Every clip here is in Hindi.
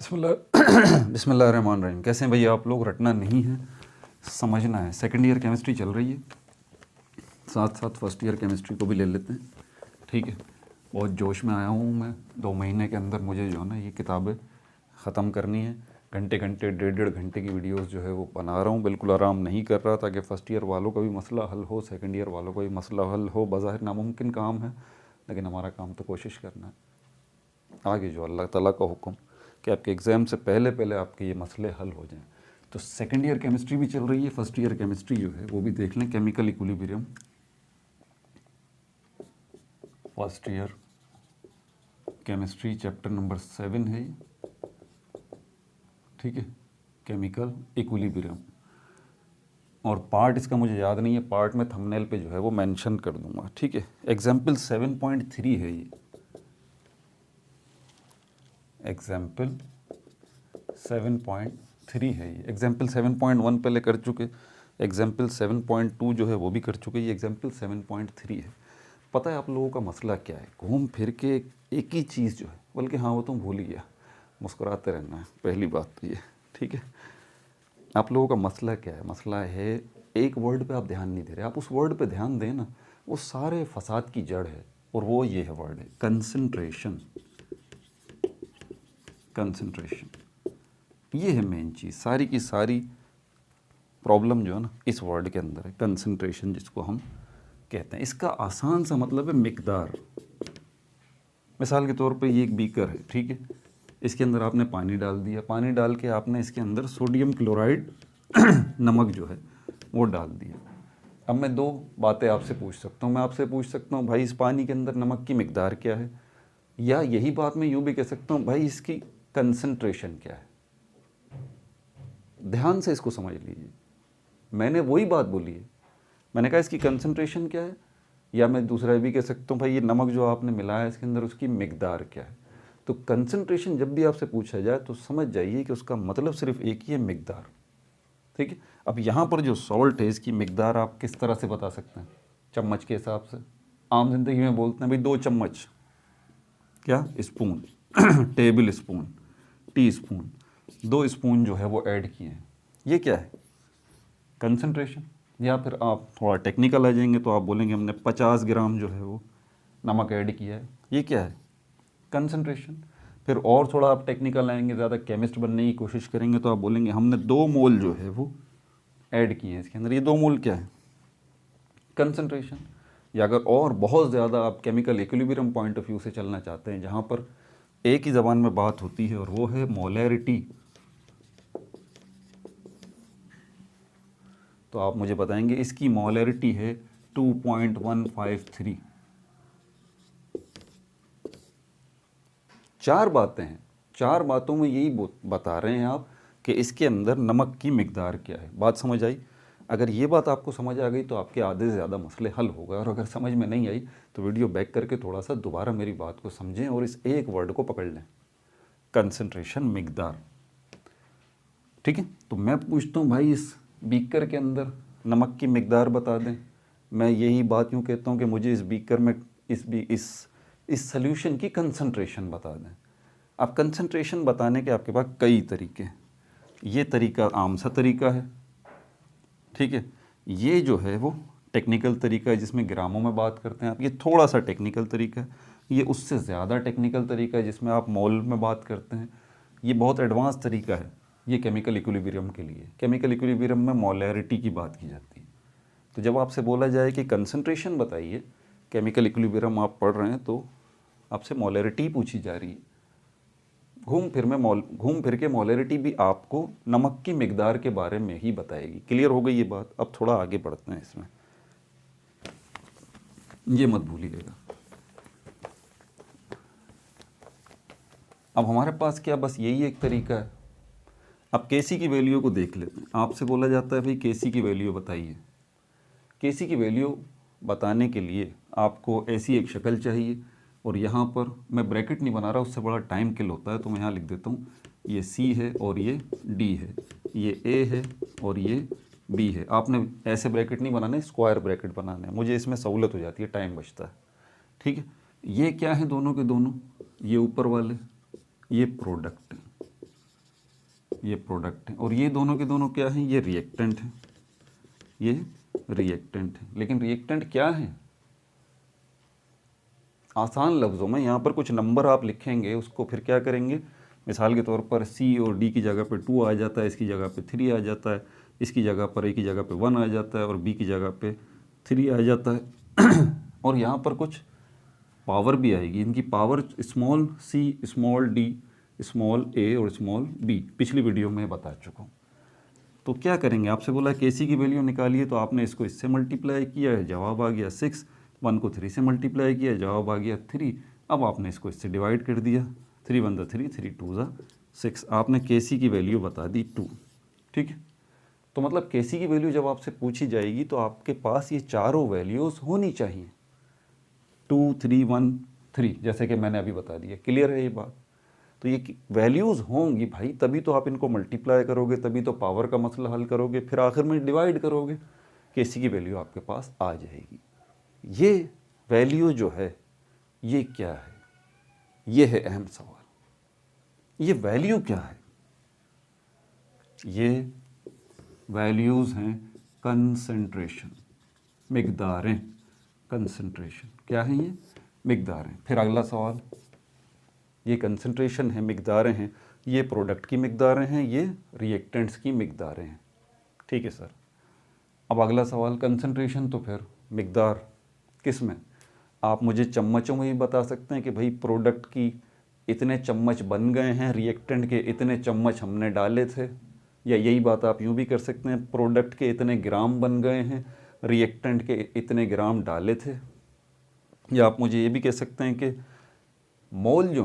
बिस्मिल्लाहिर्रहमानिर्रहीम। कैसे हैं भैया आप लोग? रटना नहीं है, समझना है। सेकंड ईयर केमिस्ट्री चल रही है, साथ साथ फर्स्ट ईयर केमिस्ट्री को भी ले लेते हैं, ठीक है। बहुत जोश में आया हूँ मैं। 2 महीने के अंदर मुझे जो है ना ये किताबें ख़त्म करनी है। घंटे घंटे 1.5 घंटे की वीडियोस जो है वो बना रहा हूँ, बिल्कुल आराम नहीं कर रहा, ताकि फ़र्स्ट ईयर वालों का भी मसला हल हो, सेकंड ईयर वालों का भी मसला हल हो। बज़ाहिर नामुमकिन काम है, लेकिन हमारा काम तो कोशिश करना है। आगे जो अल्लाह ताला का हुक्म कि आपके एग्ज़ाम से पहले पहले आपके ये मसले हल हो जाएं। तो सेकंड ईयर केमिस्ट्री भी चल रही है, फर्स्ट ईयर केमिस्ट्री जो है वो भी देख लें। Chemical equilibrium, first year chemistry chapter number 7 है ये, ठीक है। केमिकल इक्विलिब्रियम, और पार्ट इसका मुझे याद नहीं है, पार्ट में थंबनेल पे जो है वो मेंशन कर दूंगा, ठीक है। एग्जाम्पल 7.3 है ये, एग्जाम्पल 7.3 है ये। एग्जाम्पल 7.1 पहले कर चुके, एग्जाम्पल 7.2 जो है वो भी कर चुके, ये एग्जाम्पल 7.3 है। पता है आप लोगों का मसला क्या है? घूम फिर के एक ही चीज़ जो है, बल्कि हाँ वो तुम भूल ही गया, मुस्कुराते रहना है, पहली बात तो ये, ठीक है। आप लोगों का मसला क्या है? मसला है एक वर्ड पे आप ध्यान नहीं दे रहे। आप उस वर्ड पे ध्यान दें ना, वो सारे फसाद की जड़ है, और वो ये है वर्ड है कंसंट्रेशन। कंसंट्रेशन ये है मेन चीज़। सारी की सारी प्रॉब्लम जो है ना इस वर्ड के अंदर है, कंसंट्रेशन जिसको हम कहते हैं। इसका आसान सा मतलब है मिकदार। मिसाल के तौर पे ये एक बीकर है, ठीक है। इसके अंदर आपने पानी डाल दिया, पानी डाल के आपने इसके अंदर सोडियम क्लोराइड नमक जो है वो डाल दिया। अब मैं 2 बातें आपसे पूछ सकता हूँ। मैं आपसे पूछ सकता हूँ भाई इस पानी के अंदर नमक की मिकदार क्या है, या यही बात मैं यूँ भी कह सकता हूँ भाई इसकी कंसंट्रेशन क्या है। ध्यान से इसको समझ लीजिए, मैंने वही बात बोली है। मैंने कहा इसकी कंसंट्रेशन क्या है, या मैं दूसरा भी कह सकता हूँ भाई ये नमक जो आपने मिलाया इसके अंदर उसकी मिकदार क्या है। तो कंसंट्रेशन जब भी आपसे पूछा जाए तो समझ जाइए कि उसका मतलब सिर्फ एक ही है, मिकदार, ठीक है। अब यहाँ पर जो सॉल्ट है इसकी मिकदार आप किस तरह से बता सकते हैं? चम्मच के हिसाब से। आम जिंदगी में बोलते हैं भाई 2 चम्मच, क्या spoon table spoon, tea spoon, 2 spoon जो है वो ऐड किए हैं, ये क्या है? कंसंट्रेशन। या फिर आप थोड़ा टेक्निकल आ जाएंगे तो आप बोलेंगे हमने 50 ग्राम जो है वो नमक ऐड किया है, ये क्या है? कंसंट्रेशन। फिर और थोड़ा आप टेक्निकल आएंगे, ज़्यादा केमिस्ट बनने की कोशिश करेंगे तो आप बोलेंगे हमने 2 मोल जो है वो ऐड किए हैं इसके अंदर, ये 2 मोल क्या है? कंसंट्रेशन। या अगर और बहुत ज़्यादा आप chemical equilibrium point of view से चलना चाहते हैं, जहाँ पर एक ही ज़बान में बात होती है और वो है मोलैरिटी, तो आप मुझे बताएंगे इसकी मोलैरिटी है 2.153। 4 बातें हैं, 4 बातों में यही बता रहे हैं आप कि इसके अंदर नमक की मिकदार क्या है। बात समझ आई? अगर ये बात आपको समझ आ गई तो आपके आधे से ज़्यादा मसले हल हो गए, और अगर समझ में नहीं आई तो वीडियो बैक करके थोड़ा सा दोबारा मेरी बात को समझें और इस एक वर्ड को पकड़ लें, कंसंट्रेशन, मिकदार, ठीक है। तो मैं पूछता हूँ भाई इस बीकर के अंदर नमक की मिकदार बता दें। मैं यही बात यूँ कहता हूँ कि मुझे इस बीकर में इस सॉल्यूशन की कंसंट्रेशन बता दें। अब कंसंट्रेशन बताने के आपके पास कई तरीके हैं। ये तरीका आम सा तरीका है, ठीक है। ये जो है वो टेक्निकल तरीका है जिसमें ग्रामों में बात करते हैं आप, ये थोड़ा सा टेक्निकल तरीका है। ये उससे ज़्यादा टेक्निकल तरीका है जिसमें आप मोल में बात करते हैं। ये बहुत एडवांस तरीका है, ये केमिकल इक्विलिब्रियम के लिए। केमिकल इक्विलिब्रियम में मोलैरिटी की बात की जाती है। तो जब आपसे बोला जाए कि कंसंट्रेशन बताइए, केमिकल इक्विलिब्रियम आप पढ़ रहे हैं तो आपसे मोलैरिटी पूछी जा रही है। घूम फिर के मोलैरिटी भी आपको नमक की मिकदार के बारे में ही बताएगी। क्लियर हो गई ये बात? अब थोड़ा आगे बढ़ते हैं इसमें, ये मत भूलिएगा। अब हमारे पास क्या बस यही एक तरीका है? अब केसी की वैल्यू को देख लेते हैं। आपसे बोला जाता है भाई केसी की वैल्यू बताइए। केसी की वैल्यू बताने के लिए आपको ऐसी एक शक्ल चाहिए, और यहाँ पर मैं ब्रैकेट नहीं बना रहा, उससे बड़ा टाइम किल होता है, तो मैं यहाँ लिख देता हूँ ये सी है और ये डी है, ये ए है और ये बी है। आपने ऐसे ब्रैकेट नहीं बनाने, स्क्वायर ब्रैकेट बनाने हैं, मुझे इसमें सहूलत हो जाती है, टाइम बचता है, ठीक है। ये क्या है? दोनों के दोनों, ये ऊपर वाले ये प्रोडक्ट है, ये प्रोडक्ट है, और ये दोनों के दोनों क्या हैं, ये रिएक्टेंट है, ये रिएक्टेंट है। लेकिन रिएक्टेंट क्या है, आसान लफ्ज़ों में यहाँ पर कुछ नंबर आप लिखेंगे, उसको फिर क्या करेंगे, मिसाल के तौर पर C और D की जगह पे 2 आ जाता है, इसकी जगह पे 3 आ जाता है, इसकी जगह पर A की जगह पे 1 आ जाता है और B की जगह पे 3 आ जाता है और यहाँ पर कुछ पावर भी आएगी, इनकी power small c, small d, small a और स्मॉल b, पिछली वीडियो में बता चुका हूँ। तो क्या करेंगे, आपसे बोला Kc की वैल्यू निकालिए, तो आपने इसको इससे मल्टीप्लाई किया है, जवाब आ गया 6, 1 को 3 से मल्टीप्लाई किया, जवाब आ गया 3। अब आपने इसको इससे डिवाइड कर दिया, 3 1 ज़ा 3, 3 2 ज़ा 6, आपने Kc की वैल्यू बता दी 2। ठीक है, तो मतलब Kc की वैल्यू जब आपसे पूछी जाएगी तो आपके पास ये चारों वैल्यूज़ होनी चाहिए, 2 3 1 3, जैसे कि मैंने अभी बता दिया। क्लियर है ये बात? तो ये वैल्यूज़ होंगी भाई, तभी तो आप इनको मल्टीप्लाई करोगे, तभी तो पावर का मसला हल करोगे, फिर आखिर में डिवाइड करोगे, Kc की वैल्यू आपके पास आ जाएगी। ये वैल्यू जो है ये क्या है, ये है अहम सवाल। ये वैल्यू क्या है? ये वैल्यूज़ हैं कंसंट्रेशन, मिकदारें, कंसंट्रेशन क्या है, ये मिकदारें। फिर अगला सवाल, ये कंसंट्रेशन है, मिकदारें हैं, ये प्रोडक्ट की मिकदारें हैं, ये रिएक्टेंट्स की मिकदारें हैं। ठीक है सर। अब अगला सवाल, कंसंट्रेशन तो फिर मिकदार किस में, आप मुझे चम्मचों में भी बता सकते हैं कि भाई प्रोडक्ट की इतने चम्मच बन गए हैं, रिएक्टेंट के इतने चम्मच हमने डाले थे, या यही बात आप यूँ भी कर सकते हैं, प्रोडक्ट के इतने ग्राम बन गए हैं, रिएक्टेंट के इतने ग्राम डाले थे। या आप मुझे ये भी कह सकते हैं कि मोल जो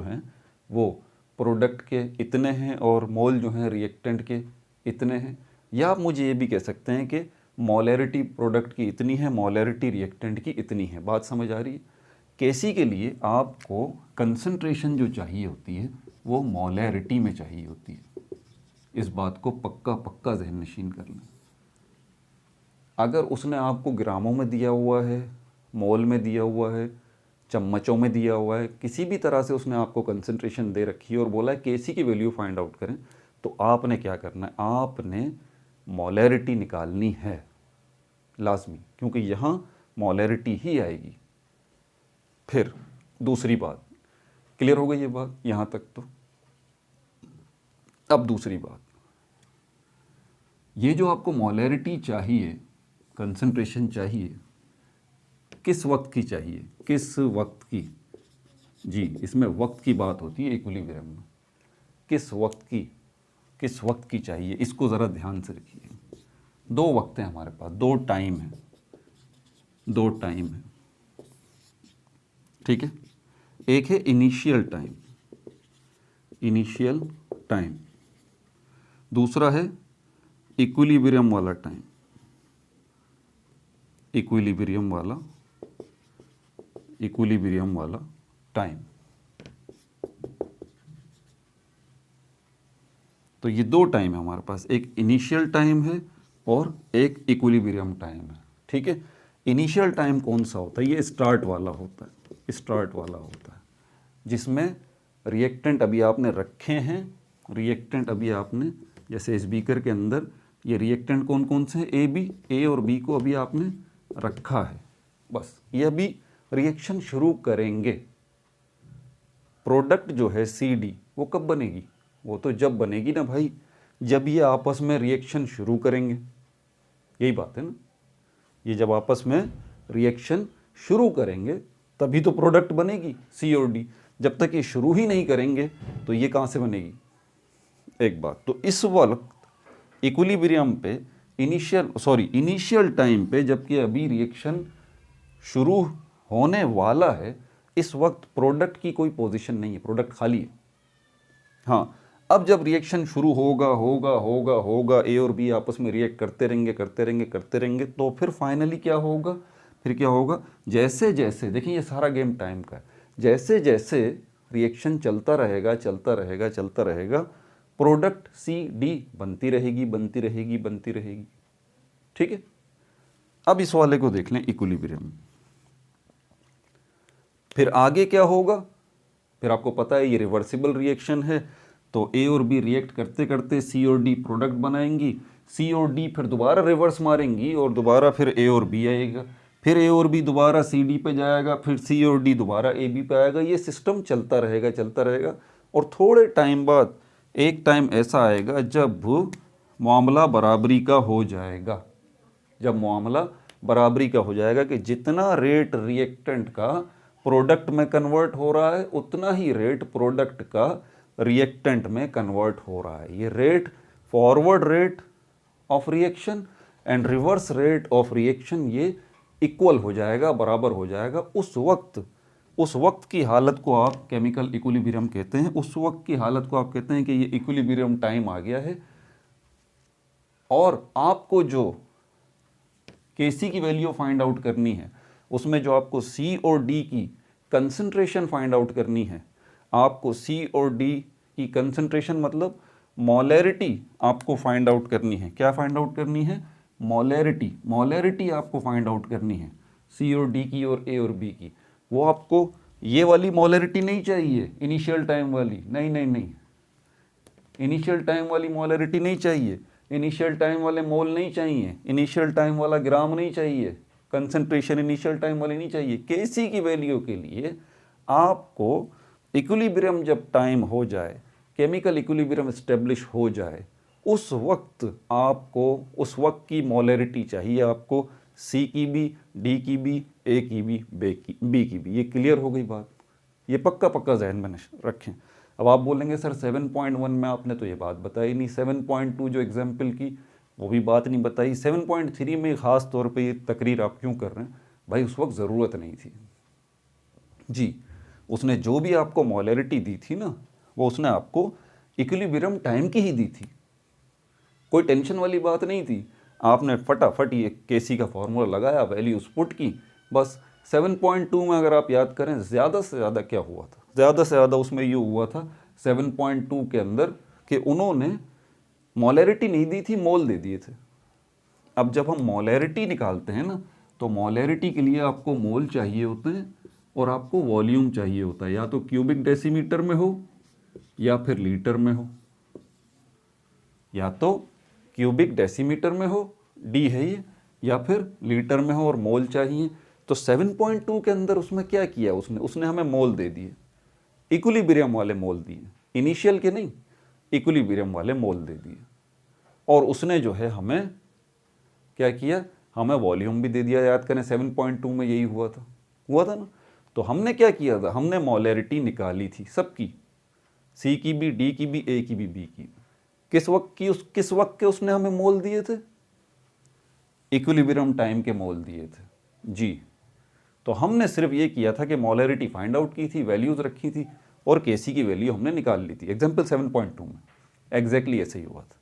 हैं वो प्रोडक्ट के इतने हैं और मोल जो हैं रिएक्टेंट के इतने हैं। या आप मुझे ये भी कह सकते हैं कि मोलैरिटी प्रोडक्ट की इतनी है, मोलैरिटी रिएक्टेंट की इतनी है। बात समझ आ रही है? Kc के लिए आपको कंसंट्रेशन जो चाहिए होती है वो मोलैरिटी में चाहिए होती है। इस बात को पक्का ज़हन नशीन कर लें। अगर उसने आपको ग्रामों में दिया हुआ है, मोल में दिया हुआ है, चम्मचों में दिया हुआ है, किसी भी तरह से उसने आपको कंसंट्रेशन दे रखी है और बोला है Kc की वैल्यू फाइंड आउट करें, तो आपने क्या करना है, आपने मोलैरिटी निकालनी है लाजमी, क्योंकि यहाँ मोलैरिटी ही आएगी। फिर दूसरी बात, क्लियर हो गई ये बात यहाँ तक? तो अब दूसरी बात, ये जो आपको मोलैरिटी चाहिए, कंसंट्रेशन चाहिए, किस वक्त की चाहिए, किस वक्त की? जी, इसमें वक्त की बात होती है इक्विलिब्रियम में। किस वक्त की चाहिए, इसको ज़रा ध्यान से रखिए। दो वक्त हैं हमारे पास, दो टाइम है, ठीक है। एक है इनिशियल टाइम, दूसरा है इक्विलिब्रियम वाला टाइम। तो ये दो टाइम है हमारे पास, एक इनिशियल टाइम है और एक इक्विलिब्रियम टाइम है। ठीक है, इनिशियल टाइम कौन सा होता है? ये स्टार्ट वाला होता है, जिसमें रिएक्टेंट अभी आपने रखे हैं, जैसे इस बीकर के अंदर ये रिएक्टेंट कौन कौन से हैं, ए और बी को अभी आपने रखा है, बस ये अभी रिएक्शन शुरू करेंगे। प्रोडक्ट जो है CD वो कब बनेगी? वो तो जब बनेगी ना भाई, जब ये आपस में रिएक्शन शुरू करेंगे। यही बात है ना, ये जब आपस में रिएक्शन शुरू करेंगे तभी तो प्रोडक्ट बनेगी C और D। जब तक ये शुरू ही नहीं करेंगे तो ये कहाँ से बनेगी? एक बात तो इस वक्त इक्विलिब्रियम पे इनिशियल टाइम पे, जबकि अभी रिएक्शन शुरू होने वाला है, इस वक्त प्रोडक्ट की कोई पोजीशन नहीं है, प्रोडक्ट खाली है। हाँ, अब जब रिएक्शन शुरू होगा, ए और बी आपस में रिएक्ट करते रहेंगे, तो फिर फाइनली क्या होगा? जैसे जैसे देखिए, ये सारा गेम टाइम का है, जैसे जैसे रिएक्शन चलता रहेगा, प्रोडक्ट CD बनती रहेगी। ठीक है, अब इस वाले को देख लें, इक्विलिब्रियम। फिर आगे क्या होगा? फिर आपको पता है ये रिवर्सिबल रिएक्शन है, तो ए और बी रिएक्ट करते करते सी और डी प्रोडक्ट बनाएंगी, सी और डी फिर दोबारा रिवर्स मारेंगी और दोबारा फिर ए और बी आएगा, फिर ए और बी दोबारा सी डी पे जाएगा, फिर सी और डी दोबारा ए बी पे आएगा। ये सिस्टम चलता रहेगा चलता रहेगा। और थोड़े टाइम बाद एक टाइम ऐसा आएगा जब मामला बराबरी का हो जाएगा, जब मामला बराबरी का हो जाएगा कि जितना रेट रिएक्टेंट का प्रोडक्ट में कन्वर्ट हो रहा है उतना ही रेट प्रोडक्ट का रिएक्टेंट में कन्वर्ट हो रहा है। ये rate forward rate of reaction and reverse rate of reaction ये इक्वल हो जाएगा, बराबर हो जाएगा। उस वक्त की हालत को आप केमिकल इक्विलिब्रियम कहते हैं। उस वक्त की हालत को आप कहते हैं कि ये इक्विलिब्रियम टाइम आ गया है। और आपको जो Kc की वैल्यू फाइंड आउट करनी है, उसमें जो आपको C और D की कंसंट्रेशन फाइंड आउट करनी है, आपको C और D की कंसंट्रेशन मतलब मोलैरिटी आपको फाइंड आउट करनी है। क्या फाइंड आउट करनी है? मोलैरिटी आपको फाइंड आउट करनी है C और D की और A और B की। वो आपको ये वाली मोलैरिटी नहीं चाहिए, इनिशियल टाइम वाली, नहीं, इनिशियल टाइम वाली मोलैरिटी नहीं चाहिए, इनिशियल टाइम वाले मोल नहीं चाहिए, इनिशियल टाइम वाला ग्राम नहीं चाहिए, कंसंट्रेशन इनिशियल टाइम वाली नहीं चाहिए। Kc की वैल्यू के लिए आपको इक्विलिब्रियम जब टाइम हो जाए, केमिकल इक्विलिब्रियम एस्टेब्लिश हो जाए, उस वक्त की मोलैरिटी चाहिए आपको C की भी, D की भी, A की भी, B की भी। ये क्लियर हो गई बात? ये पक्का ज़हन में रखें। अब आप बोलेंगे सर 7.1 में आपने तो ये बात बताई नहीं, 7.2 जो एग्जाम्पल की वो भी बात नहीं बताई, 7.3 में ख़ास तौर पे ये तकरीर आप क्यों कर रहे हैं? भाई उस वक्त ज़रूरत नहीं थी जी। उसने जो भी आपको मोलैरिटी दी थी ना, वो उसने आपको इक्विलिब्रियम टाइम की ही दी थी, कोई टेंशन वाली बात नहीं थी। आपने फटाफट ये Kc का फॉर्मूला लगाया, वैल्यूज पुट की, बस। 7.2 में अगर आप याद करें ज़्यादा से ज़्यादा क्या हुआ था, ज़्यादा से ज़्यादा उसमें ये हुआ था 7.2 के अंदर कि उन्होंने मोलैरिटी नहीं दी थी, मोल दे दिए थे। अब जब हम मोलैरिटी निकालते हैं ना, तो मोलैरिटी के लिए आपको मोल चाहिए होते हैं और आपको वॉल्यूम चाहिए होता है, या तो क्यूबिक डेसीमीटर में हो या फिर लीटर में हो, या तो क्यूबिक डेसीमीटर में हो, डी है ये, या फिर लीटर में हो, और मोल चाहिए। तो 7.2 के अंदर उसमें क्या किया उसने हमें मोल दे दिए, इक्विलिब्रियम वाले मोल दिए, इनिशियल के नहीं, इक्विलिब्रियम वाले मोल दे दिए। और उसने जो है हमें क्या किया, हमें वॉल्यूम भी दे दिया। याद करें 7.2 में यही हुआ था ना। तो हमने क्या किया था, हमने मोलैरिटी निकाली थी सबकी, C की भी, D की भी, A की भी, B की। किस वक्त के उसने हमें मोल दिए थे? इक्विलिब्रियम टाइम के मोल दिए थे जी। तो हमने सिर्फ ये किया था कि मोलैरिटी फाइंड आउट की थी, वैल्यूज रखी थी और Kc की वैल्यू हमने निकाल ली थी। एग्जाम्पल 7.2 में एग्जैक्टली ऐसे ही हुआ था।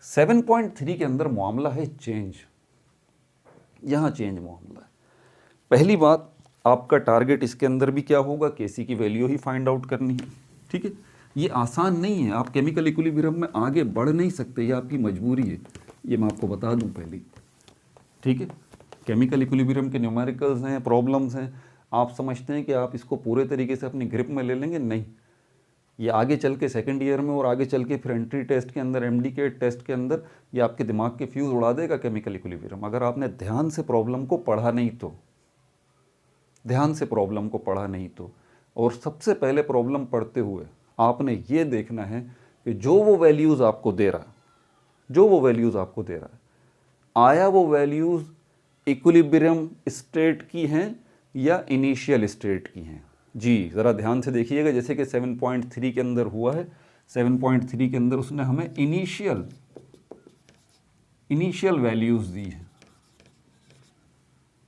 7.3 के अंदर मामला है चेंज, यहाँ चेंज मामला है। पहली बात, आपका टारगेट इसके अंदर भी क्या होगा, Kc की वैल्यू ही फाइंड आउट करनी है, ठीक है। ये आसान नहीं है, आप केमिकल इक्विलिब्रियम में आगे बढ़ नहीं सकते, ये आपकी मजबूरी है, ये मैं आपको बता दूं पहले, ठीक है। केमिकल इक्विलिब्रियम के न्यूमेरिकल्स हैं, प्रॉब्लम्स हैं, आप समझते हैं कि आप इसको पूरे तरीके से अपनी ग्रिप में ले लेंगे, नहीं। ये आगे चल के सेकेंड ईयर में और आगे चल के फिर एंट्री टेस्ट के अंदर, MD के टेस्ट के अंदर, ये आपके दिमाग के फ्यूज़ उड़ा देगा केमिकल इक्विलिब्रियम, अगर आपने ध्यान से प्रॉब्लम को पढ़ा नहीं तो, ध्यान से प्रॉब्लम को पढ़ा नहीं तो। और सबसे पहले प्रॉब्लम पढ़ते हुए आपने ये देखना है कि जो वो वैल्यूज़ आपको दे रहा है, आया वो वैल्यूज़ इक्विलिब्रियम स्टेट की हैं या इनिशियल स्टेट की हैं जी। ज़रा ध्यान से देखिएगा, जैसे कि 7.3 के अंदर हुआ है, 7.3 के अंदर उसने हमें इनिशियल वैल्यूज़ दी है,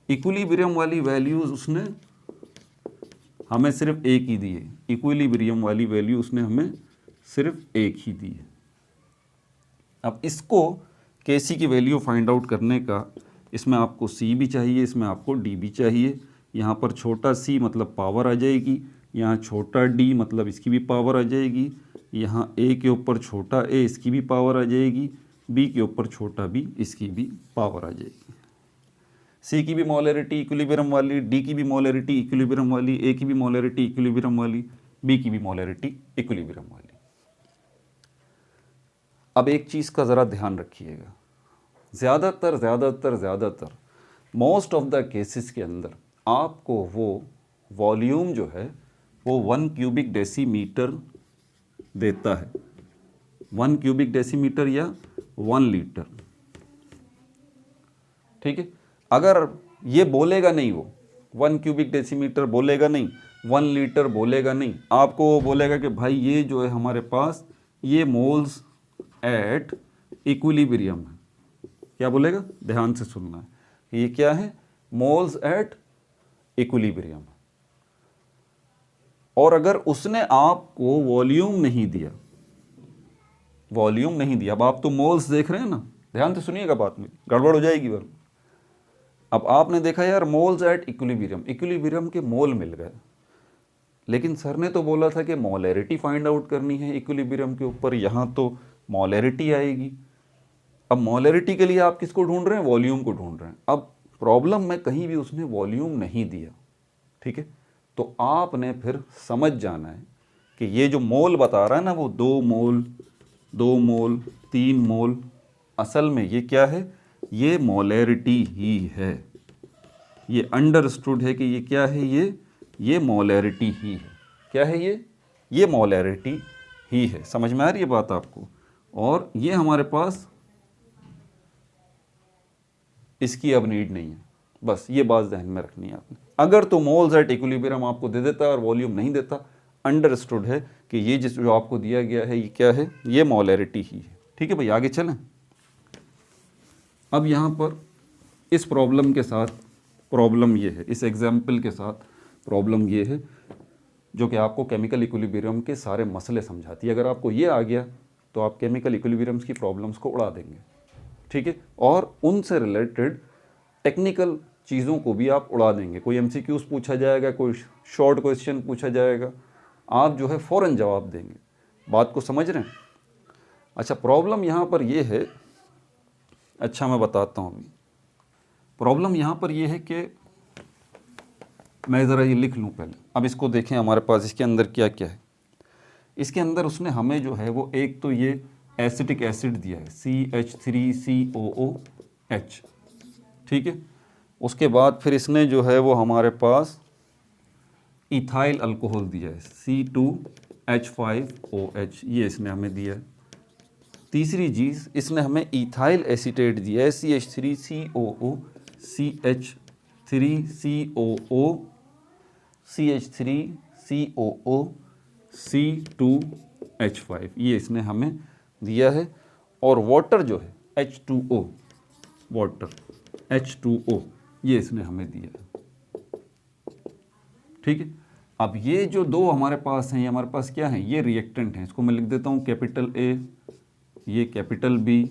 इक्विलिब्रियम वाली वैल्यूज़ उसने हमें सिर्फ एक ही दी है, इक्विलिब्रियम वाली वैल्यू उसने हमें सिर्फ एक ही दी है। अब इसको Kc की वैल्यू फाइंड आउट करने का, इसमें आपको C भी चाहिए, इसमें आपको D भी चाहिए। यहाँ पर छोटा c मतलब पावर आ जाएगी, यहाँ छोटा d मतलब इसकी भी पावर आ जाएगी, यहाँ a के ऊपर छोटा a इसकी भी पावर आ जाएगी, b के ऊपर छोटा b इसकी भी पावर आ जाएगी। C की भी मोलैरिटी इक्विलिब्रियम वाली, D की भी मोलैरिटी इक्विलिब्रियम वाली, A की भी मोलैरिटी इक्विलिब्रियम वाली, B की भी मोलैरिटी इक्विलिब्रियम वाली। अब एक चीज़ का ज़रा ध्यान रखिएगा, ज़्यादातर मोस्ट ऑफ द केसेस के अंदर आपको वो वॉल्यूम जो है वो 1 क्यूबिक डेसीमीटर देता है, 1 क्यूबिक डेसीमीटर या 1 लीटर। ठीक है, अगर ये बोलेगा नहीं, वो 1 क्यूबिक डेसीमीटर बोलेगा नहीं, 1 लीटर बोलेगा नहीं, आपको वो बोलेगा कि भाई ये जो है हमारे पास ये मोल्स एट इक्विलिब्रियम है। क्या बोलेगा, ध्यान से सुनना है, ये क्या है, मोल्स एट इक्विलिब्रियम। और अगर उसने आपको वॉल्यूम नहीं दिया, अब आप तो मोल्स देख रहे हैं ना, ध्यान से सुनिएगा बात में, गड़बड़ हो जाएगी वरना। अब आपने देखा यार मोल्स एट इक्विलिब्रियम के मोल मिल गए, लेकिन सर ने तो बोला था कि मोलैरिटी फाइंड आउट करनी है इक्विलिब्रियम के ऊपर, यहाँ तो मोलैरिटी आएगी। अब मोलैरिटी के लिए आप किसको ढूंढ रहे हैं, वॉल्यूम को ढूंढ रहे हैं। अब प्रॉब्लम में कहीं भी उसने वॉल्यूम नहीं दिया, ठीक है, तो आपने फिर समझ जाना है कि ये जो मोल बता रहा है ना, वो 2 मोल 3 मोल, असल में ये क्या है, ये मोलैरिटी ही है। ये अंडरस्टूड है कि ये क्या है, ये मोलैरिटी ही है। क्या है ये मोलैरिटी ही है। समझ में आ रही है बात आपको। और ये हमारे पास इसकी अब नीड नहीं है, बस ये बात ध्यान में रखनी है आपने। अगर तो मोल्स एट इक्विलिब्रियम आपको दे देता है और वॉल्यूम नहीं देता, अंडरस्टूड है कि ये जो आपको दिया गया है ये क्या है, ये मोलैरिटी ही है। ठीक है भाई, आगे चलें। अब यहाँ पर इस प्रॉब्लम के साथ प्रॉब्लम ये है, इस एग्जाम्पल के साथ प्रॉब्लम ये है जो कि आपको केमिकल इक्विलिब्रियम के सारे मसले समझाती है। अगर आपको ये आ गया तो आप केमिकल इक्विलिब्रियम्स की प्रॉब्लम्स को उड़ा देंगे, ठीक है, और उनसे रिलेटेड टेक्निकल चीज़ों को भी आप उड़ा देंगे। कोई एमसीक्यूज पूछा जाएगा, कोई शॉर्ट क्वेश्चन पूछा जाएगा, आप जो है फ़ौरन जवाब देंगे। बात को समझ रहे हैं। अच्छा, प्रॉब्लम यहाँ पर ये है, अच्छा मैं बताता हूँ अभी। प्रॉब्लम यहाँ पर ये है कि मैं ज़रा ये लिख लूँ पहले। अब इसको देखें हमारे पास इसके अंदर क्या क्या है। इसके अंदर उसने हमें जो है वो एक तो ये एसिटिक एसिड दिया है CH3COOH, ठीक है। उसके बाद फिर इसने जो है वो हमारे पास इथाइल अल्कोहल दिया है C2H5OH, ये इसने हमें दिया है। तीसरी चीज़ इसने हमें इथाइल एसीटेट दिया है CH3COO, ये इसने हमें दिया है। और वाटर जो है H2O, ये इसने हमें दिया है, ठीक है। अब ये जो दो हमारे पास हैं, ये हमारे पास क्या है, ये रिएक्टेंट हैं। इसको मैं लिख देता हूँ कैपिटल A, ये कैपिटल B,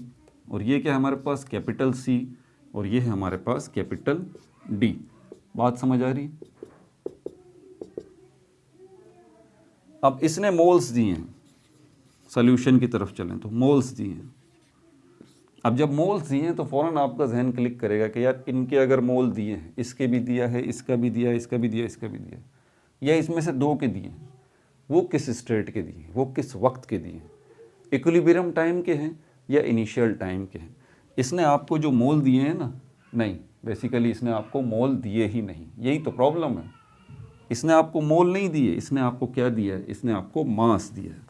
और ये क्या है हमारे पास कैपिटल C, और ये है हमारे पास कैपिटल D। बात समझ आ रही। अब इसने मोल्स दिए हैं, सॉल्यूशन की तरफ चलें तो मोल्स दिए हैं। अब जब मोल्स दिए हैं तो फ़ौरन आपका जहन क्लिक करेगा कि यार इनके अगर मोल दिए हैं, इसके भी दिया है, इसका भी दिया है, इसका भी दिया है, इसका भी दिया है, या इसमें से 2 के दिए हैं, वो किस स्टेट के दिए हैं, वो किस वक्त के दिए हैं, इक्विलिब्रियम टाइम के हैं या इनिशियल टाइम के हैं। इसने आपको जो मोल दिए हैं ना, नहीं, बेसिकली इसने आपको मोल दिए ही नहीं। यही तो प्रॉब्लम है। इसने आपको मोल नहीं दिए, इसने आपको क्या दिया है, इसने आपको मास दिया है।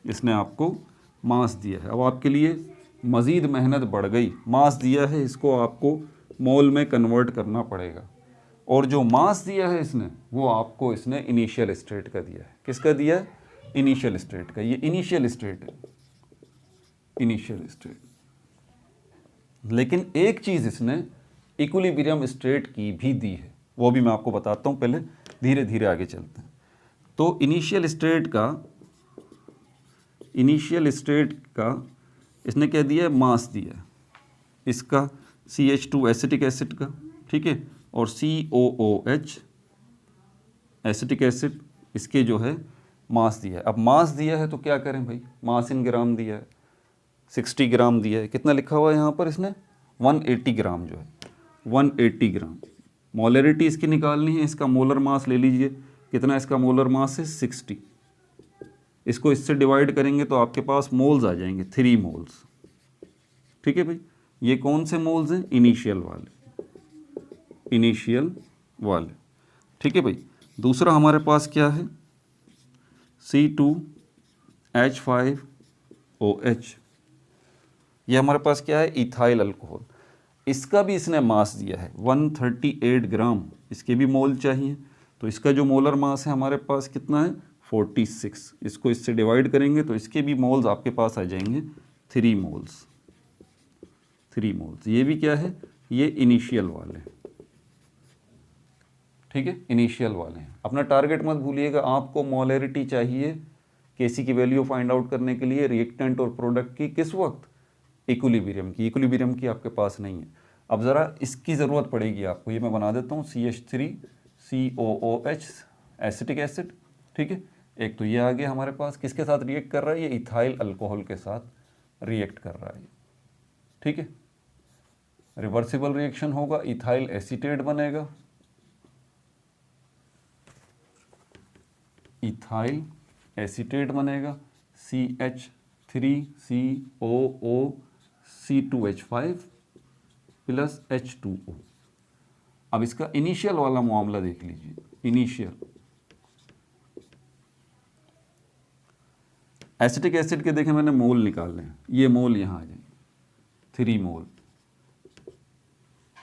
इसने आपको मास दिया है। अब आपके लिए मज़ीद मेहनत बढ़ गई। मास दिया है, इसको आपको मोल में कन्वर्ट करना पड़ेगा। और जो मास दिया है इसने, वो आपको इसने इनिशियल स्टेट का दिया है। किसका दिया है, इनिशियल स्टेट का। ये इनिशियल स्टेट है, इनिशियल स्टेट। लेकिन एक चीज़ इसने इक्विलिब्रियम स्टेट की भी दी है, वो भी मैं आपको बताता हूँ। पहले धीरे धीरे आगे चलते हैं। तो इनिशियल स्टेट का इसने क्या दिया है, मास दिया है इसका CH2 एसिटिक एसिड का, ठीक है, और COOH एसिटिक एसिड, इसके जो है मास दिया है। अब मास दिया है तो क्या करें भाई, मास इन ग्राम दिया है, 60 ग्राम दिया है। कितना लिखा हुआ है यहाँ पर इसने, 180 ग्राम जो है, 180 ग्राम। मोलरिटी इसकी निकालनी है, इसका मोलर मास ले लीजिए। कितना इसका मोलर मास है, 60। इसको इससे डिवाइड करेंगे तो आपके पास मोल्स आ जाएंगे, 3 मोल्स। ठीक है भाई, ये कौन से मोल्स हैं? इनिशियल वाले, इनिशियल वाले। ठीक है भाई, दूसरा हमारे पास क्या है? C2H5OH, ये हमारे पास क्या है? Ethyl alcohol. इसका भी इसने मास दिया है 138 ग्राम, इसके भी मोल चाहिए। तो इसका जो मोलर मास है हमारे पास कितना है? 46। इसको इससे डिवाइड करेंगे तो इसके भी मोल्स आपके पास आ जाएंगे 3 मोल्स, 3 मोल्स। ये भी क्या है? ये इनिशियल वाले, ठीक है, इनिशियल वाले हैं। अपना टारगेट मत भूलिएगा, आपको मोलैरिटी चाहिए केसी की वैल्यू फाइंड आउट करने के लिए रिएक्टेंट और प्रोडक्ट की, किस वक्त? इक्विलिब्रियम की। इक्विलिब्रियम की आपके पास नहीं है। अब ज़रा इसकी ज़रूरत पड़ेगी आपको, ये मैं बना देता हूँ, CH3COOH एसिटिक एसिड। ठीक है, एक तो ये आ गया हमारे पास, किसके साथ रिएक्ट कर रहा है? ये इथाइल अल्कोहल के साथ रिएक्ट कर रहा है। ठीक है, रिवर्सिबल रिएक्शन होगा, इथाइल एसीटेट बनेगा, इथाइल एसीटेट बनेगा, CH3COOC2H5 प्लस H2O। अब इसका इनिशियल वाला मामला देख लीजिए, इनिशियल एसिटिक एसिड के देखें मैंने मोल निकालने हैं, ये मोल यहाँ आ जाएंगे 3 मोल।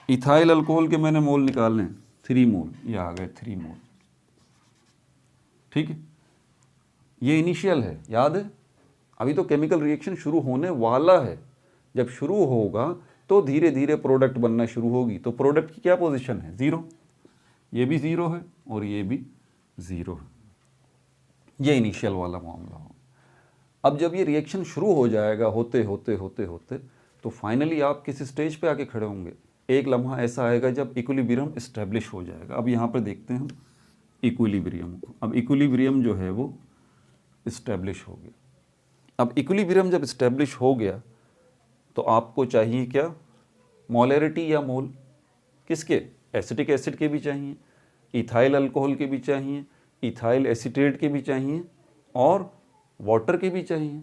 इथाइल अल्कोहल के मैंने मोल निकालने हैं 3 मोल, ये आ गए 3 मोल। ठीक है, ये इनिशियल है, याद है, अभी तो केमिकल रिएक्शन शुरू होने वाला है। जब शुरू होगा तो धीरे धीरे प्रोडक्ट बनना शुरू होगी। तो प्रोडक्ट की क्या पोजीशन है? 0, ये भी 0 है और ये भी 0 है। ये इनिशियल वाला मामला हो। अब जब ये रिएक्शन शुरू हो जाएगा होते होते होते होते, तो फाइनली आप किस स्टेज पे आके खड़े होंगे? एक लम्हा ऐसा आएगा जब इक्विलिब्रियम इस्टेब्लिश हो जाएगा। अब यहाँ पर देखते हैं हम इक्विलिब्रियम को। अब इक्विलिब्रियम जो है वो इस्टेब्लिश हो गया। अब इक्विलिब्रियम जब इस्टेब्लिश हो गया तो आपको चाहिए क्या? मोलैरिटी या मोल, किसके? एसिटिक एसिड के भी चाहिए, इथाइल अल्कोहल के भी चाहिए, इथाइल एसीटेट के भी चाहिए और वाटर के भी चाहिए।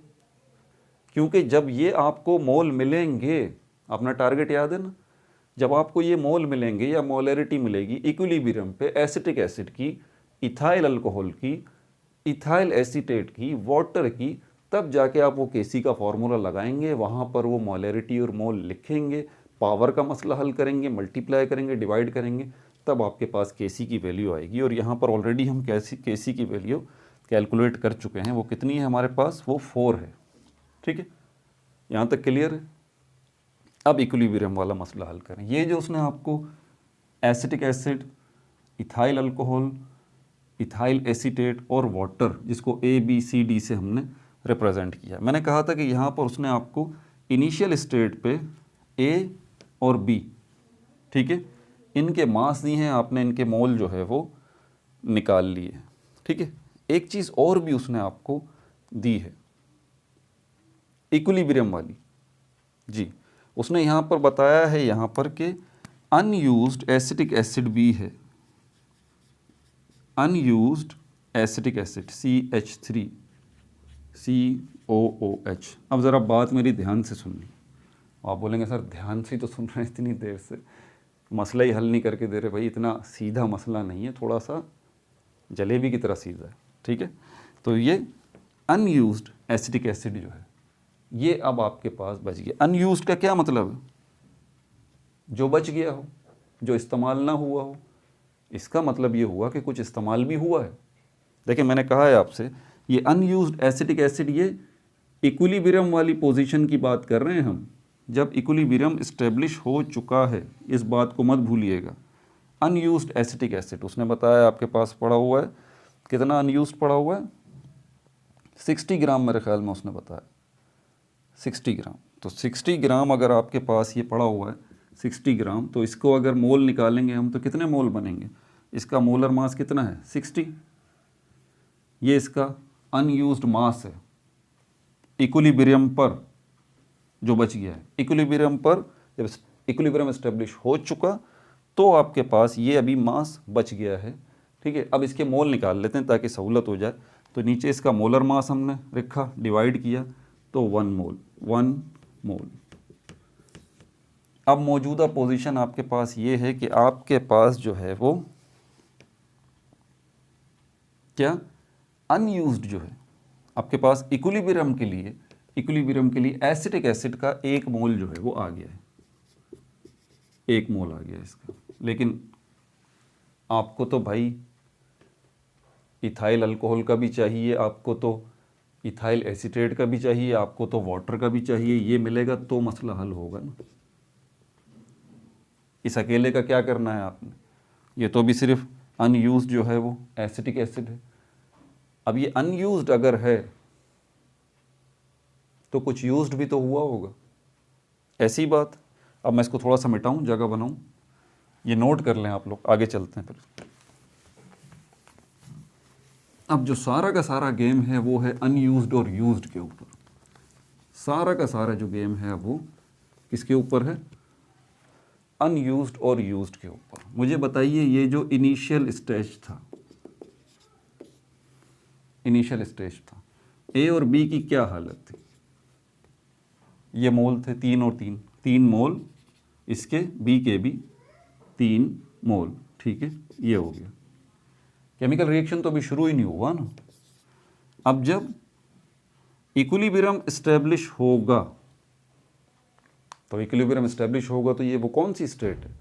क्योंकि जब ये आपको मोल मिलेंगे, अपना टारगेट याद है ना, जब आपको ये मोल मिलेंगे या मोलैरिटी मिलेगी इक्विलिब्रियम पे एसिटिक एसिड की, इथाइल अल्कोहल की, इथाइल एसीटेट की, वाटर की, तब जाके आप वो केसी का फॉर्मूला लगाएंगे, वहाँ पर वो मोलैरिटी और मोल लिखेंगे, पावर का मसला हल करेंगे, मल्टीप्लाई करेंगे, डिवाइड करेंगे, तब आपके पास केसी की वैल्यू आएगी। और यहाँ पर ऑलरेडी हम केसी की वैल्यू कैलकुलेट कर चुके हैं। वो कितनी है हमारे पास? वो 4 है। ठीक है, यहाँ तक क्लियर है। अब इक्विलिब्रियम वाला मसला हल करें। ये जो उसने आपको acetic acid, ethyl alcohol, ethyl acetate और वाटर, जिसको ABCD से हमने रिप्रेजेंट किया, मैंने कहा था कि यहाँ पर उसने आपको इनिशियल स्टेट पे A और B, ठीक है, इनके मास दिए हैं, आपने इनके मोल जो है वो निकाल लिए। ठीक है, एक चीज़ और भी उसने आपको दी है इक्विलिब्रियम वाली जी। उसने यहाँ पर बताया है यहाँ पर कि अनयूज्ड एसिटिक एसिड भी है, अनयूज्ड एसिटिक एसिड CH3COOH। अब ज़रा बात मेरी ध्यान से सुननी। आप बोलेंगे सर ध्यान से तो सुन रहे हैं इतनी देर से, मसला ही हल नहीं करके दे रहे। भाई इतना सीधा मसला नहीं है, थोड़ा सा जलेबी की तरह सीधा है। ठीक है, तो ये अनयूज्ड एसिटिक एसिड जो है ये अब आपके पास बच गया। अनयूज्ड का क्या मतलब है? जो बच गया हो, जो इस्तेमाल ना हुआ हो। इसका मतलब ये हुआ कि कुछ इस्तेमाल भी हुआ है। देखिए मैंने कहा है आपसे, ये अनयूज्ड एसिटिक एसिड, ये इक्विलिब्रियम वाली पोजीशन की बात कर रहे हैं हम, जब इक्विलिब्रियम इस्टेब्लिश हो चुका है। इस बात को मत भूलिएगा। अनयूज्ड एसिटिक एसिड उसने बताया आपके पास पड़ा हुआ है, कितना अनयूज्ड पड़ा हुआ है? 60 ग्राम मेरे ख्याल में उसने बताया, 60 ग्राम। तो 60 ग्राम अगर आपके पास ये पड़ा हुआ है 60 ग्राम, तो इसको अगर मोल निकालेंगे हम तो कितने मोल बनेंगे? इसका मोलर मास कितना है? 60। ये इसका अनयूज्ड मास है इक्विलिब्रियम पर जो बच गया है। इक्विलिब्रियम पर जब इक्विलिब्रियम एस्टेब्लिश हो चुका तो आपके पास ये अभी मास बच गया है। ठीक है, अब इसके मोल निकाल लेते हैं ताकि सहूलत हो जाए। तो नीचे इसका मोलर मास हमने रखा, डिवाइड किया, तो 1 मोल। अब मौजूदा पोजीशन आपके पास ये है कि आपके पास जो है वो क्या, अनयूज्ड जो है आपके पास इक्विलिब्रियम के लिए एसिटिक एसिड का 1 मोल जो है वो आ गया है, 1 मोल आ गया इसका। लेकिन आपको तो भाई इथाइल अल्कोहल का भी चाहिए, आपको तो इथाइल एसीटेट का भी चाहिए, आपको तो वाटर का भी चाहिए, ये मिलेगा तो मसला हल होगा ना। इस अकेले का क्या करना है आपने, ये तो भी सिर्फ अनयूज्ड जो है वो एसिटिक एसिड है। अब ये अनयूज्ड अगर है तो कुछ यूज्ड भी तो हुआ होगा, ऐसी बात। अब मैं इसको थोड़ा सा मिटाऊं, जगह बनाऊं, ये नोट कर लें आप लोग, आगे चलते हैं फिर। अब जो सारा का सारा गेम है वो है अनयूज्ड और यूज्ड के ऊपर। सारा का सारा जो गेम है वो किसके ऊपर है, अनयूज्ड और यूज्ड के ऊपर। मुझे बताइए ये जो इनिशियल स्टेज था, ए और बी की क्या हालत थी। ये मोल थे 3 और 3 मोल, इसके बी के भी 3 मोल, ठीक है, ये हो गया। केमिकल रिएक्शन तो अभी शुरू ही नहीं हुआ ना। अब जब इक्विलिब्रियम एस्टेब्लिश होगा, तो इक्विलिब्रियम एस्टेब्लिश होगा तो ये वो कौन सी स्टेट है,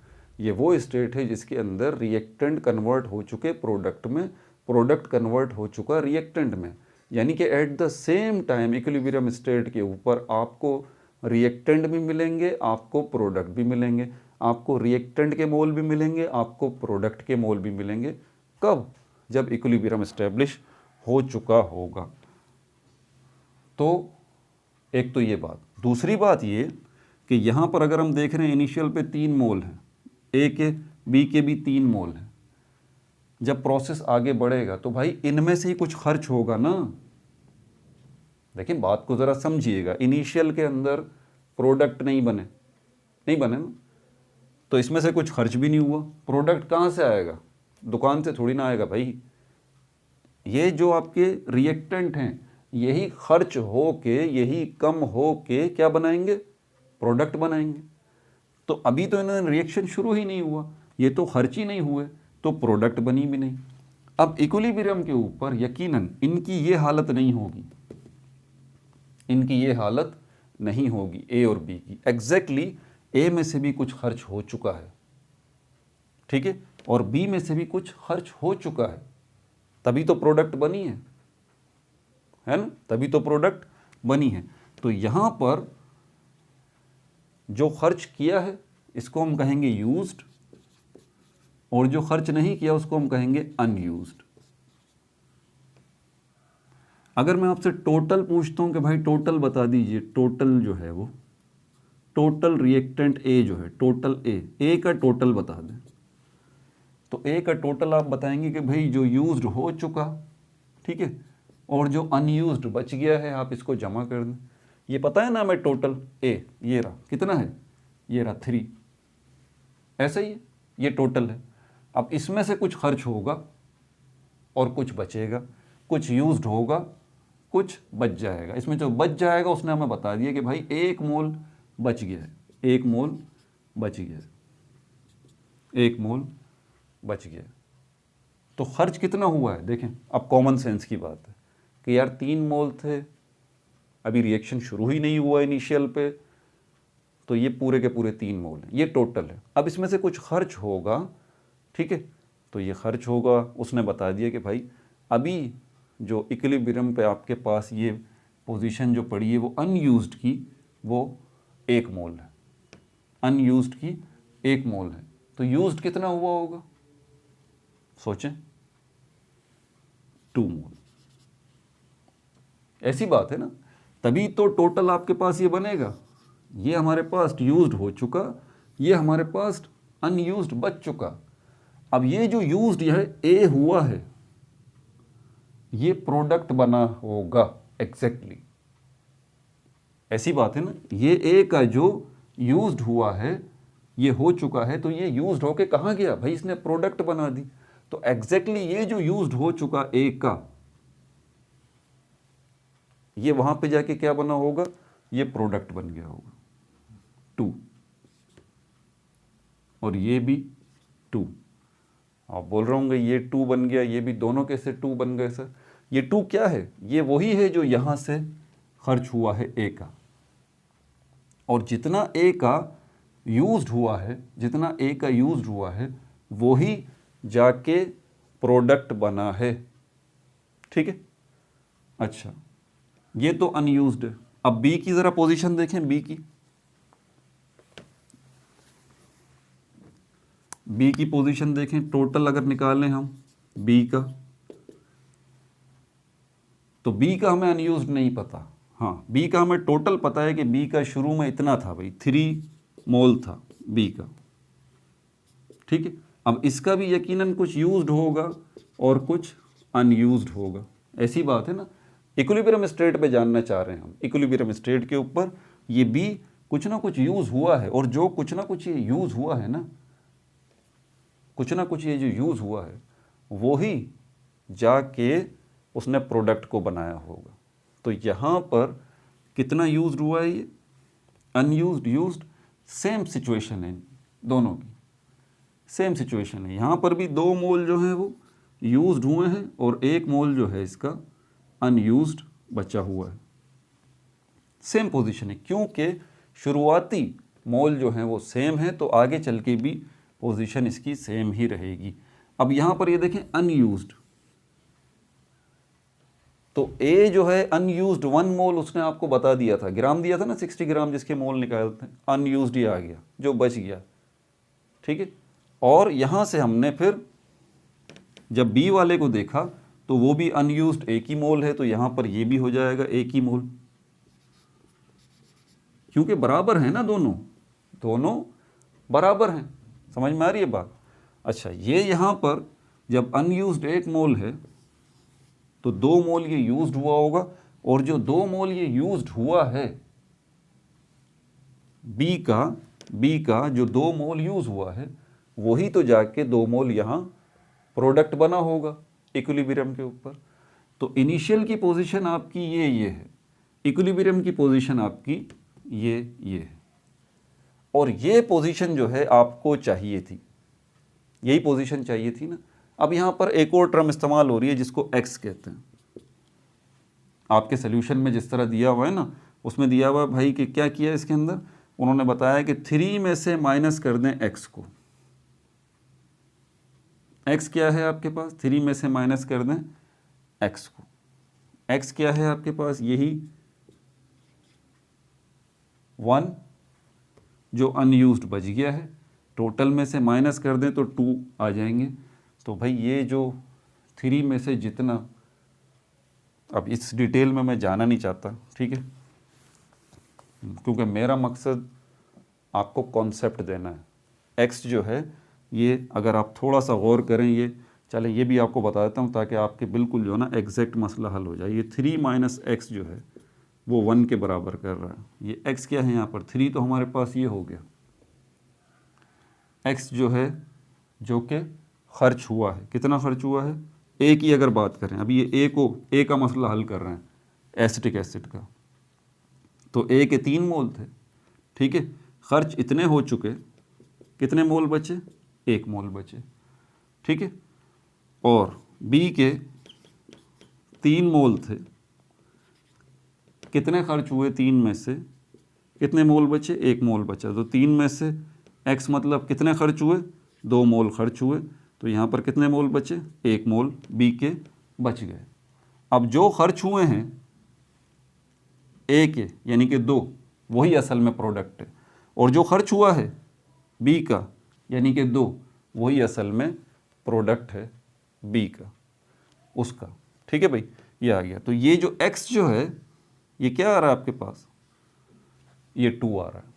ये वो स्टेट है जिसके अंदर रिएक्टेंट कन्वर्ट हो चुके प्रोडक्ट में, प्रोडक्ट कन्वर्ट हो चुका रिएक्टेंट में। यानी कि at the same time equilibrium state के ऊपर आपको रिएक्टेंट भी मिलेंगे, आपको प्रोडक्ट भी मिलेंगे, आपको रिएक्टेंट के मोल भी मिलेंगे, आपको प्रोडक्ट के मोल भी मिलेंगे। कब, जब इक्विलिब्रियम एस्टेब्लिश हो चुका होगा। तो एक तो ये बात, दूसरी बात ये कि यहाँ पर अगर हम देख रहे हैं इनिशियल पे 3 मोल हैं, ए के बी के भी 3 मोल हैं। जब प्रोसेस आगे बढ़ेगा तो भाई इनमें से ही कुछ खर्च होगा ना। लेकिन बात को ज़रा समझिएगा, इनिशियल के अंदर प्रोडक्ट नहीं बने ना, तो इसमें से कुछ खर्च भी नहीं हुआ। प्रोडक्ट कहाँ से आएगा, दुकान से थोड़ी ना आएगा भाई। ये जो आपके रिएक्टेंट हैं यही खर्च हो के, यही कम हो के क्या बनाएंगे, प्रोडक्ट बनाएंगे। तो अभी तो इन्होंने रिएक्शन शुरू ही नहीं हुआ, ये तो खर्च ही नहीं हुए, तो प्रोडक्ट बनी भी नहीं। अब इक्विलिब्रियम के ऊपर यकीनन इनकी ये हालत नहीं होगी, इनकी ये हालत नहीं होगी ए और बी की। एग्जैक्टली ए में से भी कुछ खर्च हो चुका है, ठीक है, और बी में से भी कुछ खर्च हो चुका है, तभी तो प्रोडक्ट बनी है ना, तभी तो प्रोडक्ट बनी है। तो यहाँ पर जो खर्च किया है इसको हम कहेंगे यूज्ड, और जो खर्च नहीं किया उसको हम कहेंगे अनयूज्ड। अगर मैं आपसे टोटल पूछता हूं कि भाई टोटल बता दीजिए, टोटल जो है वो टोटल रिएक्टेंट ए जो है, टोटल ए का टोटल बता दें, तो ए का टोटल आप बताएंगे कि भाई जो यूज्ड हो चुका, ठीक है, और जो अनयूज्ड बच गया है आप इसको जमा कर दें। ये पता है ना मैं टोटल ए, ये रहा कितना है, ये रहा 3, ऐसा ही है, ये टोटल है। अब इसमें से कुछ खर्च होगा और कुछ बचेगा, कुछ यूज्ड होगा, कुछ बच जाएगा। इसमें जो बच जाएगा उसने हमें बता दिया कि भाई 1 मोल बच गया है, 1 मोल बच गया है, 1 मोल बच गया। तो खर्च कितना हुआ है देखें। अब कॉमन सेंस की बात है कि यार 3 मोल थे, अभी रिएक्शन शुरू ही नहीं हुआ इनिशियल पे, तो ये पूरे के पूरे 3 मोल हैं, ये टोटल है। अब इसमें से कुछ खर्च होगा, ठीक है, तो ये खर्च होगा, उसने बता दिया कि भाई अभी जो इक्विलिब्रियम पे आपके पास ये पोजीशन जो पड़ी है वो अनयूज्ड की, वो 1 मोल है, अनयूज्ड की 1 मोल है। तो यूज्ड कितना हुआ होगा, सोचें, 2 मोल। ऐसी बात है ना, तभी तो टोटल आपके पास ये बनेगा। ये हमारे पास यूज्ड हो चुका, ये हमारे पास अनयूज्ड बच चुका। अब ये जो यूज्ड है ए हुआ है, ये प्रोडक्ट बना होगा एग्जैक्टली। ऐसी बात है ना, ये ए का जो यूज्ड हुआ है ये हो चुका है, तो ये यूज्ड होके कहाँ गया भाई, इसने प्रोडक्ट बना दी। तो एग्जैक्टली ये जो यूज्ड हो चुका ए का, ये वहाँ पे जाके क्या बना होगा, ये प्रोडक्ट बन गया होगा 2, और ये भी 2। आप बोल रहे होंगे ये 2 बन गया, ये भी, दोनों कैसे 2 बन गए सर? ये 2 क्या है? ये वही है जो यहाँ से खर्च हुआ है ए का, और जितना ए का यूज्ड हुआ है, जितना ए का यूज्ड हुआ है वही जाके प्रोडक्ट बना है। ठीक है, अच्छा ये तो अनयूज्ड है। अब बी की ज़रा पोजीशन देखें, बी की पोजीशन देखें। टोटल अगर निकालें हम बी का, तो बी का हमें अनयूज्ड नहीं पता। हाँ, बी का हमें टोटल पता है कि बी का शुरू में इतना था भाई, 3 मोल था बी का। ठीक है, अब इसका भी यकीनन कुछ यूज्ड होगा और कुछ अनयूज्ड होगा, ऐसी बात है ना। इक्विलिब्रियम स्टेट पे जानना चाह रहे हैं हम, इक्विलिब्रियम स्टेट के ऊपर ये बी कुछ ना कुछ यूज हुआ है, और जो कुछ ना कुछ ये यूज हुआ है ना, कुछ ना कुछ ये जो यूज हुआ है वो ही जाके उसने प्रोडक्ट को बनाया होगा। तो यहाँ पर कितना यूज्ड हुआ है, ये अनयूज्ड, यूज्ड, सेम सिचुएशन है दोनों की, सेम सिचुएशन है। यहाँ पर भी 2 मोल जो हैं वो यूज्ड हुए हैं और 1 मोल जो है इसका अनयूज्ड बचा हुआ है। सेम पोजीशन है, क्योंकि शुरुआती मोल जो हैं वो सेम है, तो आगे चल के भी पोजीशन इसकी सेम ही रहेगी। अब यहाँ पर ये देखें अनयूज्ड, तो ए जो है अनयूज्ड 1 मोल उसने आपको बता दिया था, ग्राम दिया था ना, 60 ग्राम जिसके मोल निकालते हैं, अनयूज्ड ही आ गया जो बच गया। ठीक है, और यहाँ से हमने फिर जब बी वाले को देखा तो वो भी अनयूज्ड 1 ही मोल है, तो यहाँ पर ये भी हो जाएगा 1 ही मोल, क्योंकि बराबर है ना, दोनों बराबर हैं। समझ में आ रही है बात? अच्छा, ये यहाँ पर जब अनयूज्ड 1 मोल है तो 2 मोल ये यूज्ड हुआ होगा, और जो 2 मोल ये यूज्ड हुआ है बी का जो 2 मोल यूज हुआ है वही तो जाके 2 मोल यहाँ प्रोडक्ट बना होगा इक्विलिब्रियम के ऊपर। तो इनिशियल की पोजीशन आपकी ये है, इक्विलिब्रियम की पोजीशन आपकी ये है, और ये पोजीशन जो है आपको चाहिए थी, यही पोजीशन चाहिए थी ना। अब यहाँ पर एक और टर्म इस्तेमाल हो रही है जिसको एक्स कहते हैं। आपके सोल्यूशन में जिस तरह दिया हुआ है ना, उसमें दिया हुआ है भाई कि क्या किया इसके अंदर, उन्होंने बताया कि 3 में से माइनस कर दें एक्स को। एक्स क्या है आपके पास, 3 में से माइनस कर दें एक्स को। एक्स क्या है आपके पास, यही 1 जो अनयूज्ड बच गया है, टोटल में से माइनस कर दें तो 2 आ जाएंगे। तो भाई ये जो 3 में से जितना, अब इस डिटेल में मैं जाना नहीं चाहता, ठीक है, क्योंकि मेरा मकसद आपको कॉन्सेप्ट देना है। एक्स जो है ये अगर आप थोड़ा सा गौर करें, ये चले ये भी आपको बता देता हूँ ताकि आपके बिल्कुल जो है ना एग्जैक्ट मसला हल हो जाए। ये 3 माइनस एक्स जो है वो 1 के बराबर कर रहा है। ये एक्स क्या है यहाँ पर, 3 तो हमारे पास ये हो गया, एक्स जो है जो कि खर्च हुआ है, कितना खर्च हुआ है, ए की अगर बात करें, अभी ये ए का मसला हल कर रहे हैं एसिटिक एसिड का, तो ए के 3 मोल थे, ठीक है, खर्च इतने हो चुके, कितने मोल बचे, 1 मोल बचे, ठीक है, और बी के 3 मोल थे, कितने खर्च हुए, 3 में से कितने मोल बचे, 1 मोल बचा, तो 3 में से एक्स मतलब कितने खर्च हुए, 2 मोल खर्च हुए, तो यहाँ पर कितने मोल बचे, 1 मोल बी के बच गए। अब जो खर्च हुए हैं ए के यानी कि 2, वही असल में प्रोडक्ट है, और जो खर्च हुआ है बी का यानी कि 2, वही असल में प्रोडक्ट है बी का, उसका, ठीक है भाई, ये आ गया। तो ये जो x जो है ये क्या आ रहा है आपके पास, ये 2 आ रहा है,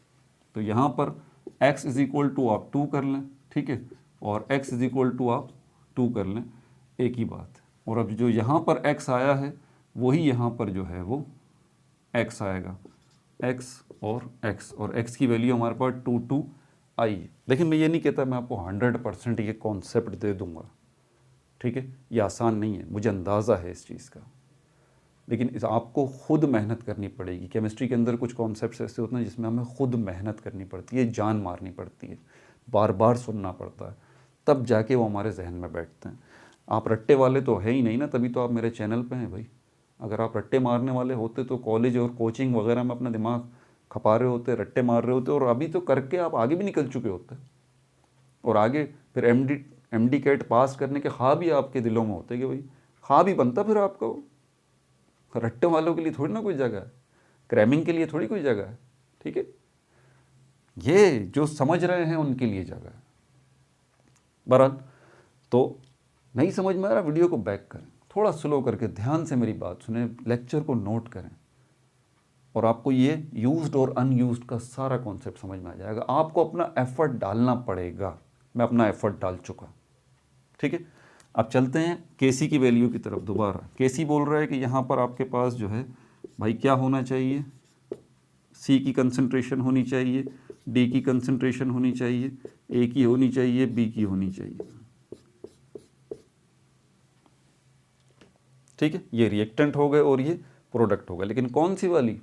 तो यहाँ पर x इज इक्वल टू आप 2 कर लें, ठीक है, और x इज इक्वल टू आप 2 कर लें, एक ही बात है। और अब जो यहाँ पर x आया है वही यहाँ पर जो है वो x आएगा, x और x की वैल्यू हमारे पास 2 आई है। लेकिन मैं ये नहीं कहता मैं आपको 100% ये कॉन्सेप्ट दे दूंगा, ठीक है, ये आसान नहीं है, मुझे अंदाज़ा है इस चीज़ का, लेकिन आपको खुद मेहनत करनी पड़ेगी। केमिस्ट्री के अंदर कुछ कॉन्सेप्ट्स ऐसे होते हैं जिसमें हमें खुद मेहनत करनी पड़ती है, जान मारनी पड़ती है, बार बार सुनना पड़ता है, तब जाके वो हमारे जहन में बैठते हैं। आप रट्टे वाले तो है ही नहीं ना, तभी तो आप मेरे चैनल पे हैं भाई। अगर आप रट्टे मारने वाले होते तो कॉलेज और कोचिंग वगैरह में अपना दिमाग खपा रहे होते, रट्टे मार रहे होते, और अभी तो करके आप आगे भी निकल चुके होते, और आगे फिर एमडी कैट पास करने के ख्वाब ही आपके दिलों में होते कि भाई ख्वाब ही बनता फिर आपका वो। रट्टे वालों के लिए थोड़ी ना कोई जगह है, क्रैमिंग के लिए थोड़ी कोई जगह है, ठीक है। ये जो समझ रहे हैं उनके लिए जगह है। बहरहाल, तो नहीं समझ में आ रहा, वीडियो को बैक करें, थोड़ा स्लो करके ध्यान से मेरी बात सुने, लेक्चर को नोट करें, और आपको ये यूज्ड और अनयूज्ड का सारा कॉन्सेप्ट समझ में आ जाएगा। आपको अपना एफर्ट डालना पड़ेगा, मैं अपना एफर्ट डाल चुका, ठीक है। अब चलते हैं केसी की वैल्यू की तरफ दोबारा। केसी बोल रहा है कि यहाँ पर आपके पास जो है भाई क्या होना चाहिए, सी की कंसंट्रेशन होनी चाहिए, डी की कंसंट्रेशन होनी चाहिए, ए की होनी चाहिए, बी की होनी चाहिए, ठीक है। ये रिएक्टेंट हो गए और ये प्रोडक्ट हो गए, लेकिन कौन सी वाली,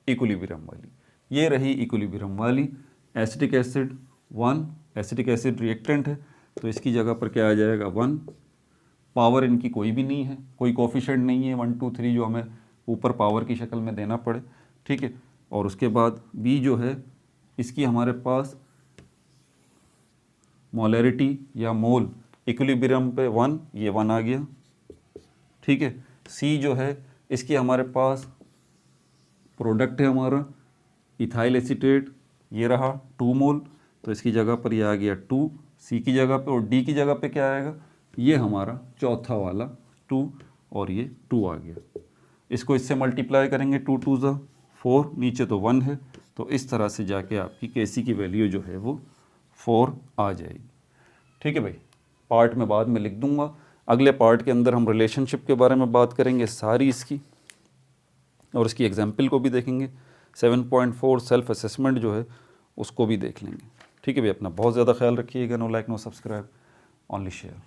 इक्विलिब्रियम वाली। ये रही इक्विलिब्रियम वाली। Acetic acid 1, acetic acid reactant है तो इसकी जगह पर क्या आ जाएगा 1। पावर इनकी कोई भी नहीं है, कोई कोफिशिएंट नहीं है 1 2 3 जो हमें ऊपर पावर की शक्ल में देना पड़े, ठीक है। और उसके बाद बी जो है इसकी हमारे पास मोलैरिटी या मोल इक्विलिब्रियम पे 1, ये 1 आ गया, ठीक है। सी जो है इसकी हमारे पास प्रोडक्ट है हमारा इथाइल एसीटेट, ये रहा 2 मोल, तो इसकी जगह पर ये आ गया 2 सी की जगह पे, और डी की जगह पे क्या आएगा, ये हमारा चौथा वाला 2, और ये 2 आ गया। इसको इससे मल्टीप्लाई करेंगे 2 2 ज़ा 4, नीचे तो 1 है, तो इस तरह से जाके आपकी केसी की वैल्यू जो है वो 4 आ जाएगी, ठीक है भाई। पार्ट में बाद में लिख दूंगा। अगले पार्ट के अंदर हम रिलेशनशिप के बारे में बात करेंगे सारी इसकी, और इसकी एग्जाम्पल को भी देखेंगे। 7.4 सेल्फ असेसमेंट जो है उसको भी देख लेंगे, ठीक है भाई। अपना बहुत ज़्यादा ख्याल रखिएगा। No like no subscribe, only share.